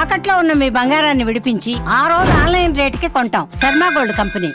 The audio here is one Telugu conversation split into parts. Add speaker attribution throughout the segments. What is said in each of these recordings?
Speaker 1: తాకట్లో ఉన్న మీ బంగారాన్ని విడిపించి ఆ రోజు ఆన్లైన్ రేటుకి కొంటాం. Sharma gold company.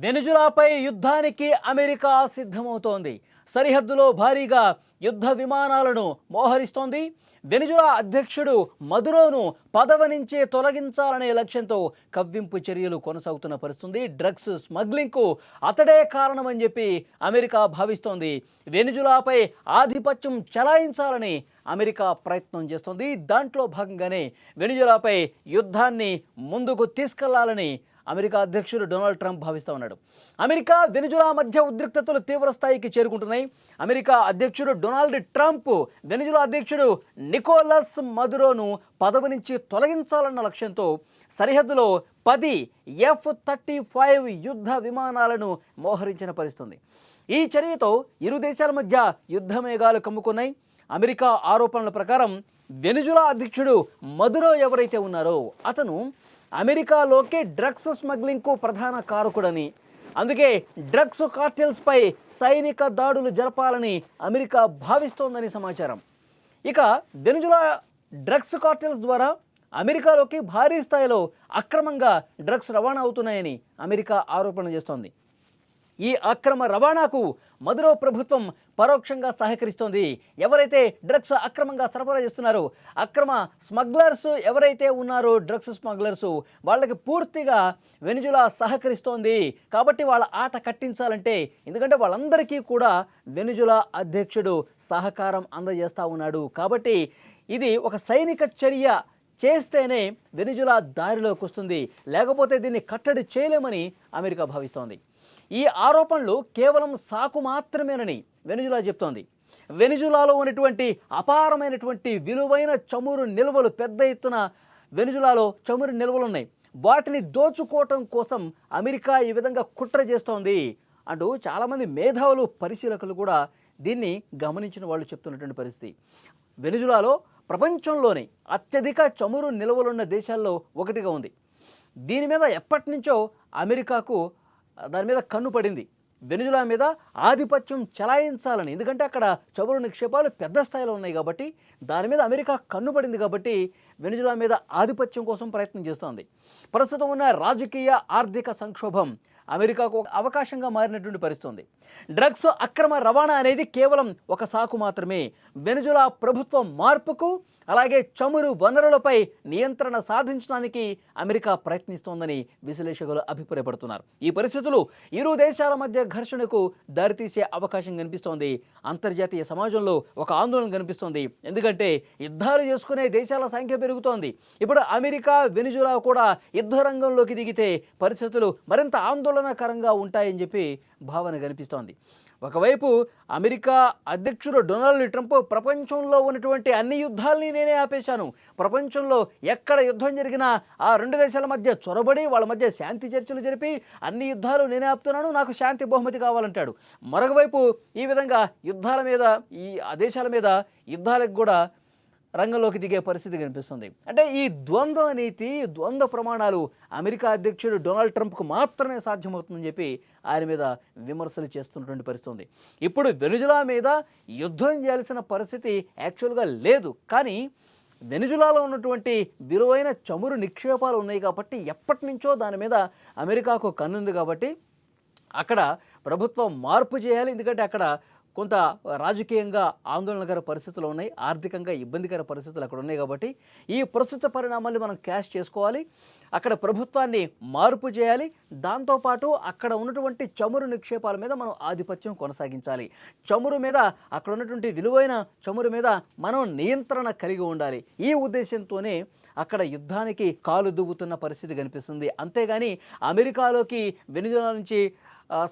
Speaker 2: వెనుజులాపై యుద్ధానికి అమెరికా సిద్ధమవుతోంది. సరిహద్దులో భారీగా యుద్ధ విమానాలను మోహరిస్తోంది. వెనుజులా అధ్యక్షుడు మదురోను పదవి నుంచి తొలగించాలనే లక్ష్యంతో కవ్వింపు చర్యలు కొనసాగుతున్న పరిస్థితుంది. డ్రగ్స్ స్మగ్లింగ్కు అతడే కారణమని చెప్పి అమెరికా భావిస్తోంది. వెనుజులాపై ఆధిపత్యం చెలాయించాలని అమెరికా ప్రయత్నం చేస్తోంది. దాంట్లో భాగంగానే వెనుజులాపై యుద్ధాన్ని ముందుకు తీసుకెళ్లాలని అమెరికా అధ్యక్షుడు డొనాల్డ్ ట్రంప్ భావిస్తూ ఉన్నాడు. అమెరికా వెనుజులా మధ్య ఉద్రిక్తతలు తీవ్ర స్థాయికి చేరుకుంటున్నాయి. అమెరికా అధ్యక్షుడు డొనాల్డ్ ట్రంప్ వెనుజులా అధ్యక్షుడు నికోలస్ మదురోను పదవి నుంచి తొలగించాలన్న లక్ష్యంతో సరిహద్దులో 10 F-35 యుద్ధ విమానాలను మోహరించిన పరిస్థితుంది. ఈ చర్యతో ఇరు దేశాల మధ్య యుద్ధ మేఘాలు కమ్ముకున్నాయి. అమెరికా ఆరోపణల ప్రకారం వెనుజులా అధ్యక్షుడు మదురో ఎవరైతే ఉన్నారో అతను అమెరికాలోకి డ్రగ్స్ స్మగ్లింగ్కు ప్రధాన కారకుడని, అందుకే డ్రగ్స్ కార్టెల్స్పై సైనిక దాడులు జరపాలని అమెరికా భావిస్తోందని సమాచారం. ఇక వెనుజులా డ్రగ్స్ కార్టెల్స్ ద్వారా అమెరికాలోకి భారీ స్థాయిలో అక్రమంగా డ్రగ్స్ రవాణా అవుతున్నాయని అమెరికా ఆరోపణ చేస్తోంది. ఈ అక్రమ రవాణాకు మదురో ప్రభుత్వం పరోక్షంగా సహకరిస్తోంది. ఎవరైతే డ్రగ్స్ అక్రమంగా సరఫరా చేస్తున్నారో, అక్రమ స్మగ్లర్స్ ఎవరైతే ఉన్నారో, డ్రగ్స్ స్మగ్లర్స్, వాళ్ళకి పూర్తిగా వెనుజులా సహకరిస్తోంది. కాబట్టి వాళ్ళ ఆట కట్టించాలంటే, ఎందుకంటే వాళ్ళందరికీ కూడా వెనుజులా అధ్యక్షుడు సహకారం అందజేస్తూ ఉన్నాడు. కాబట్టి ఇది ఒక సైనిక చర్య చేస్తేనే వెనుజులా దారిలోకి వస్తుంది, లేకపోతే దీన్ని కట్టడి చేయలేమని అమెరికా భావిస్తోంది. ఈ ఆరోపణలు కేవలం సాకు మాత్రమేనని వెనుజులా చెప్తోంది. వెనుజులాలో ఉన్నటువంటి అపారమైనటువంటి విలువైన చమురు నిల్వలు, పెద్ద ఎత్తున వెనుజులాలో చమురు నిల్వలు ఉన్నాయి. వాటిని దోచుకోవటం కోసం అమెరికా ఈ విధంగా కుట్ర చేస్తోంది అంటూ చాలామంది మేధావులు, పరిశీలకులు కూడా దీన్ని గమనించిన వాళ్ళు చెప్తున్నటువంటి పరిస్థితి. వెనుజులాలో ప్రపంచంలోనే అత్యధిక చమురు నిల్వలున్న దేశాల్లో ఒకటిగా ఉంది. దీని మీద ఎప్పటి నుంచో అమెరికాకు దాని మీద కన్ను పడింది. వెనుజులా మీద ఆధిపత్యం చెలాయించాలని, ఎందుకంటే అక్కడ చమురు నిక్షేపాలు పెద్ద స్థాయిలో ఉన్నాయి కాబట్టి దాని మీద అమెరికా కన్ను పడింది. కాబట్టి వెనుజులా మీద ఆధిపత్యం కోసం ప్రయత్నం చేస్తోంది. ప్రస్తుతం ఉన్న రాజకీయ ఆర్థిక సంక్షోభం అమెరికాకు అవకాశంగా మారినటువంటి పరిస్థితి. డ్రగ్స్ అక్రమ రవాణా అనేది కేవలం ఒక సాకు మాత్రమే. వెనుజులా ప్రభుత్వం మార్పుకు, అలాగే చమురు వనరులపై నియంత్రణ సాధించడానికి అమెరికా ప్రయత్నిస్తోందని విశ్లేషకులు అభిప్రాయపడుతున్నారు. ఈ పరిస్థితులు ఇరు దేశాల మధ్య ఘర్షణకు దారితీసే అవకాశం కనిపిస్తోంది. అంతర్జాతీయ సమాజంలో ఒక ఆందోళన కనిపిస్తోంది. ఎందుకంటే యుద్ధాలు చేసుకునే దేశాల సంఖ్య పెరుగుతోంది. ఇప్పుడు అమెరికా, వెనుజులా కూడా యుద్ధ రంగంలోకి దిగితే పరిస్థితులు మరింత ఆందోళనకరంగా ఉంటాయని చెప్పి భావన కనిపిస్తోంది. ఒకవైపు అమెరికా అధ్యక్షుడు డొనాల్డ్ ట్రంప్ ప్రపంచంలో ఉన్నటువంటి అన్ని యుద్ధాలని నేనే ఆపేశాను, ప్రపంచంలో ఎక్కడ యుద్ధం జరిగినా ఆ రెండు దేశాల మధ్య చొరబడి వాళ్ళ మధ్య శాంతి చర్చలు జరిపి అన్ని యుద్ధాలు నేనే ఆపుతున్నాను, నాకు శాంతి బహుమతి కావాలంటాడు. మరొకవైపు ఈ విధంగా యుద్ధాల మీద, ఆ దేశాల మీద యుద్ధాలకు కూడా రంగంలోకి దిగే పరిస్థితి కనిపిస్తుంది. అంటే ఈ ద్వంద్వ నీతి, ద్వంద్వ ప్రమాణాలు అమెరికా అధ్యక్షుడు డొనాల్డ్ ట్రంప్కు మాత్రమే సాధ్యమవుతుందని చెప్పి ఆయన మీద విమర్శలు చేస్తున్నటువంటి పరిస్థితి. ఇప్పుడు వెనుజులా మీద యుద్ధం చేయాల్సిన పరిస్థితి యాక్చువల్గా లేదు. కానీ వెనుజులాలో ఉన్నటువంటి విలువైన చమురు నిక్షేపాలు ఉన్నాయి కాబట్టి ఎప్పటి నుంచో దాని మీద అమెరికాకు కన్నుంది. కాబట్టి అక్కడ ప్రభుత్వం మార్పు చేయాలి. ఎందుకంటే అక్కడ కొంత రాజకీయంగా ఆందోళనకర పరిస్థితులు ఉన్నాయి, ఆర్థికంగా ఇబ్బందికర పరిస్థితులు అక్కడ ఉన్నాయి. కాబట్టి ఈ ప్రస్తుత పరిణామాన్ని మనం క్యాష్ చేసుకోవాలి, అక్కడ ప్రభుత్వాన్ని మార్పు చేయాలి. దాంతోపాటు అక్కడ ఉన్నటువంటి చమురు నిక్షేపాల మీద మనం ఆధిపత్యం కొనసాగించాలి. చమురు మీద, అక్కడ ఉన్నటువంటి విలువైన చమురు మీద మనం నియంత్రణ కలిగి ఉండాలి. ఈ ఉద్దేశంతోనే అక్కడ యుద్ధానికి కాలు దువ్వుతున్న పరిస్థితి కనిపిస్తుంది. అంతేగాని అమెరికాలోకి వెనుజులా నుంచి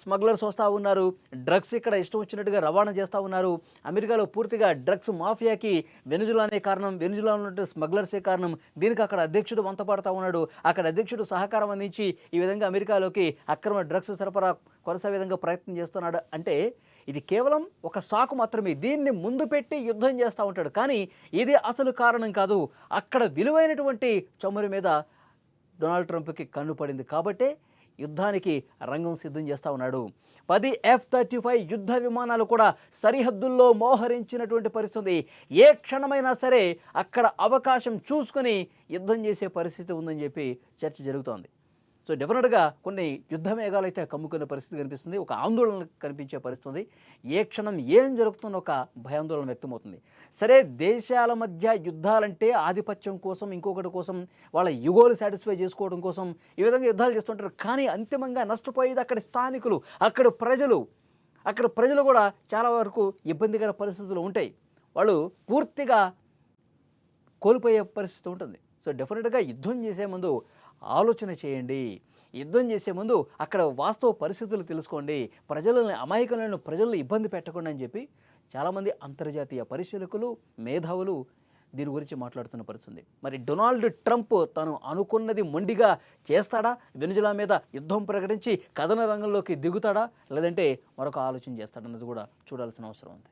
Speaker 2: స్మగ్లర్స్ వస్తూ ఉన్నారు, డ్రగ్స్ ఇక్కడ ఇష్టం వచ్చినట్టుగా రవాణా చేస్తూ ఉన్నారు. అమెరికాలో పూర్తిగా డ్రగ్స్ మాఫియాకి వెనుజులానే కారణం, వెనుజులా ఉన్నట్టు స్మగ్లర్సే కారణం. దీనికి అక్కడ అధ్యక్షుడు వంతపడుతూ ఉన్నాడు. అక్కడ అధ్యక్షుడు సహకారం అందించి ఈ విధంగా అమెరికాలోకి అక్రమ డ్రగ్స్ సరఫరా కొనసాగే విధంగా ప్రయత్నం చేస్తున్నాడు. అంటే ఇది కేవలం ఒక సాకు మాత్రమే. దీన్ని ముందు పెట్టి యుద్ధం చేస్తూ ఉంటాడు. కానీ ఇది అసలు కారణం కాదు. అక్కడ విలువైనటువంటి చమురు మీద డొనాల్డ్ ట్రంప్కి కన్ను పడింది. కాబట్టే యుద్ధానికి రంగం సిద్ధం చేస్తూ ఉన్నాడు. 10 F-35 యుద్ధ విమానాలు కూడా సరిహద్దుల్లో మోహరించినటువంటి పరిస్థితి. ఏ క్షణమైనా సరే అక్కడ అవకాశం చూసుకొని యుద్ధం చేసే పరిస్థితి ఉందని చెప్పి చర్చ జరుగుతోంది. సో డెఫినెట్గా కొన్ని యుద్ధ మేఘాలు అయితే కమ్ముకునే పరిస్థితి కనిపిస్తుంది. ఒక ఆందోళన కనిపించే పరిస్థితి. ఏ క్షణం ఏం జరుగుతుందో ఒక భయాందోళన వ్యక్తమవుతుంది. సరే, దేశాల మధ్య యుద్ధాలంటే ఆధిపత్యం కోసం, ఇంకొకటి కోసం, వాళ్ళ యుగోలు సాటిస్ఫై చేసుకోవడం కోసం ఈ విధంగా యుద్ధాలు చేస్తుంటారు. కానీ అంతిమంగా నష్టపోయేది అక్కడి స్థానికులు, అక్కడి ప్రజలు కూడా చాలా వరకు ఇబ్బందికర పరిస్థితులు ఉంటాయి. వాళ్ళు పూర్తిగా కోల్పోయే పరిస్థితి ఉంటుంది. సో డెఫినెట్గా యుద్ధం చేసే ముందు ఆలోచన చేయండి. యుద్ధం చేసే ముందు అక్కడ వాస్తవ పరిస్థితులు తెలుసుకోండి. ప్రజలను ఇబ్బంది పెట్టకుండా అని చెప్పి చాలామంది అంతర్జాతీయ పరిశీలకులు, మేధావులు దీని గురించి మాట్లాడుతున్న పరిస్థితి. మరి డొనాల్డ్ ట్రంప్ తను అనుకున్నది మొండిగా చేస్తాడా? వెనుజులా మీద యుద్ధం ప్రకటించి కథన రంగంలోకి దిగుతాడా, లేదంటే మరొక ఆలోచన చేస్తాడన్నది కూడా చూడాల్సిన అవసరం ఉంది.